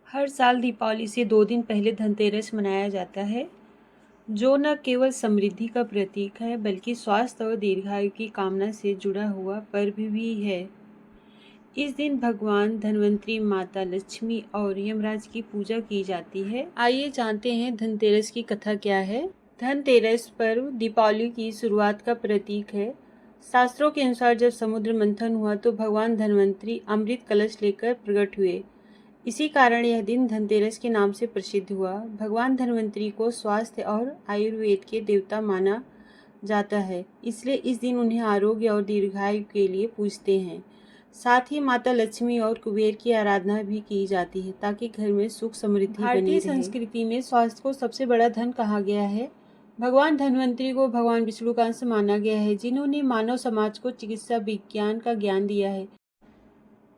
हर साल दीपावली से 2 दिन पहले धनतेरस मनाया जाता है, जो न केवल समृद्धि का प्रतीक है बल्कि स्वास्थ्य और दीर्घायु की कामना से जुड़ा हुआ पर्व भी है। इस दिन भगवान धन्वंतरी, माता लक्ष्मी और यमराज की पूजा की जाती है। आइए जानते हैं धनतेरस की कथा क्या है। धनतेरस पर्व दीपावली की शुरुआत का प्रतीक है। शास्त्रों के अनुसार जब समुद्र मंथन हुआ तो भगवान धन्वंतरी अमृत कलश लेकर प्रकट हुए। इसी कारण यह दिन धनतेरस के नाम से प्रसिद्ध हुआ। भगवान धन्वंतरी को स्वास्थ्य और आयुर्वेद के देवता माना जाता है, इसलिए इस दिन उन्हें आरोग्य और दीर्घायु के लिए पूजते हैं। साथ ही माता लक्ष्मी और कुबेर की आराधना भी की जाती है ताकि घर में सुख समृद्धि बनी रहे। भारतीय संस्कृति में स्वास्थ्य को सबसे बड़ा धन कहा गया है। भगवान धन्वंतरी को भगवान विष्णु का अंश माना गया है, जिन्होंने मानव समाज को चिकित्सा विज्ञान का ज्ञान दिया है।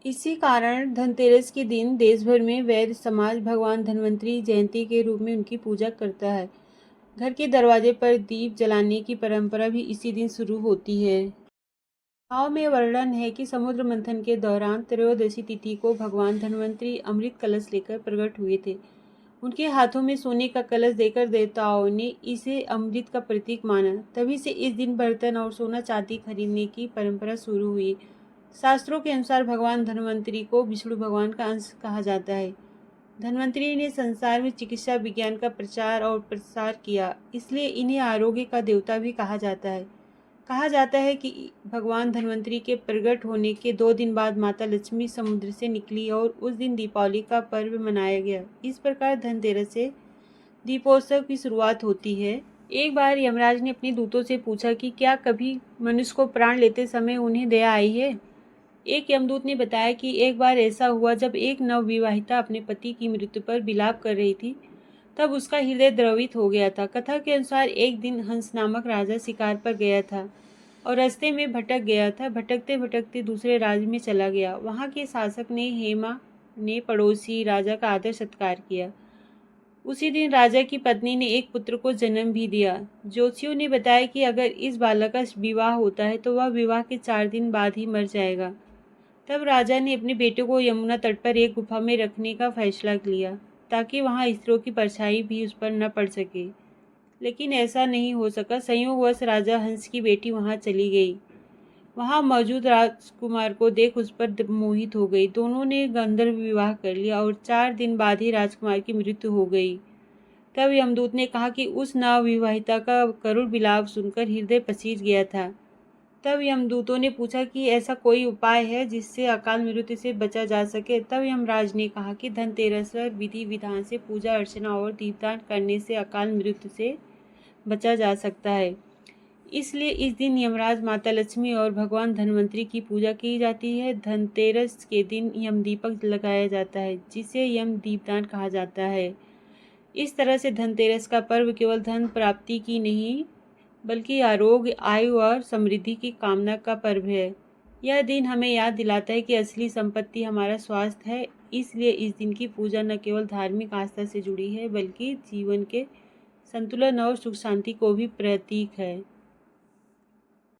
इसी कारण धनतेरस के दिन देश भर में वैद्य समाज भगवान धन्वंतरी जयंती के रूप में उनकी पूजा करता है। घर के दरवाजे पर दीप जलाने की परंपरा भी इसी दिन शुरू होती है। गाँव में वर्णन है कि समुद्र मंथन के दौरान त्रयोदशी तिथि को भगवान धन्वंतरी अमृत कलश लेकर प्रकट हुए थे। उनके हाथों में सोने का कलश देकर देवताओं ने इसे अमृत का प्रतीक माना। तभी से इस दिन बर्तन और सोना चांदी खरीदने की परंपरा शुरू हुई। शास्त्रों के अनुसार भगवान धन्वंतरी को विष्णु भगवान का अंश कहा जाता है। धन्वंतरी ने संसार में चिकित्सा विज्ञान का प्रचार और प्रसार किया, इसलिए इन्हें आरोग्य का देवता भी कहा जाता है। कहा जाता है कि भगवान धन्वंतरी के प्रकट होने के 2 दिन बाद माता लक्ष्मी समुद्र से निकली और उस दिन दीपावली का पर्व मनाया गया। इस प्रकार धनतेरस से दीपोत्सव की शुरुआत होती है। एक बार यमराज ने अपने दूतों से पूछा कि क्या कभी मनुष्य को प्राण लेते समय उन्हें दया आई है। एक यमदूत ने बताया कि एक बार ऐसा हुआ जब एक नवविवाहिता अपने पति की मृत्यु पर विलाप कर रही थी, तब उसका हृदय द्रवित हो गया था। कथा के अनुसार एक दिन हंस नामक राजा शिकार पर गया था और रास्ते में भटक गया था। भटकते भटकते दूसरे राज्य में चला गया। वहाँ के शासक ने हेमा ने पड़ोसी राजा का आदर सत्कार किया। उसी दिन राजा की पत्नी ने एक पुत्र को जन्म भी दिया। ज्योतिषियों ने बताया कि अगर इस बालक का विवाह होता है तो वह विवाह के 4 दिन बाद ही मर जाएगा। तब राजा ने अपने बेटे को यमुना तट पर एक गुफा में रखने का फैसला लिया, ताकि वहां स्त्रियों की परछाई भी उस पर न पड़ सके। लेकिन ऐसा नहीं हो सका। संयोगवश राजा हंस की बेटी वहां चली गई। वहां मौजूद राजकुमार को देख उस पर मोहित हो गई। दोनों ने गंधर्व विवाह कर लिया और 4 दिन बाद ही राजकुमार की मृत्यु हो गई। तब यमदूत ने कहा कि उस नवविवाहिता का करुण विलाप सुनकर हृदय पसीज गया था। तब यमदूतों ने पूछा कि ऐसा कोई उपाय है जिससे अकाल मृत्यु से बचा जा सके। तब यमराज ने कहा कि धनतेरस पर विधि विधान से पूजा अर्चना और दीपदान करने से अकाल मृत्यु से बचा जा सकता है। इसलिए इस दिन यमराज, माता लक्ष्मी और भगवान धन्वंतरी की पूजा की जाती है। धनतेरस के दिन यम दीपक लगाया जाता है, जिसे यम दीपदान कहा जाता है। इस तरह से धनतेरस का पर्व केवल धन प्राप्ति की नहीं बल्कि आरोग्य, आयु और समृद्धि की कामना का पर्व है। यह दिन हमें याद दिलाता है कि असली संपत्ति हमारा स्वास्थ्य है। इसलिए इस दिन की पूजा न केवल धार्मिक आस्था से जुड़ी है बल्कि जीवन के संतुलन और सुख शांति को भी प्रतीक है।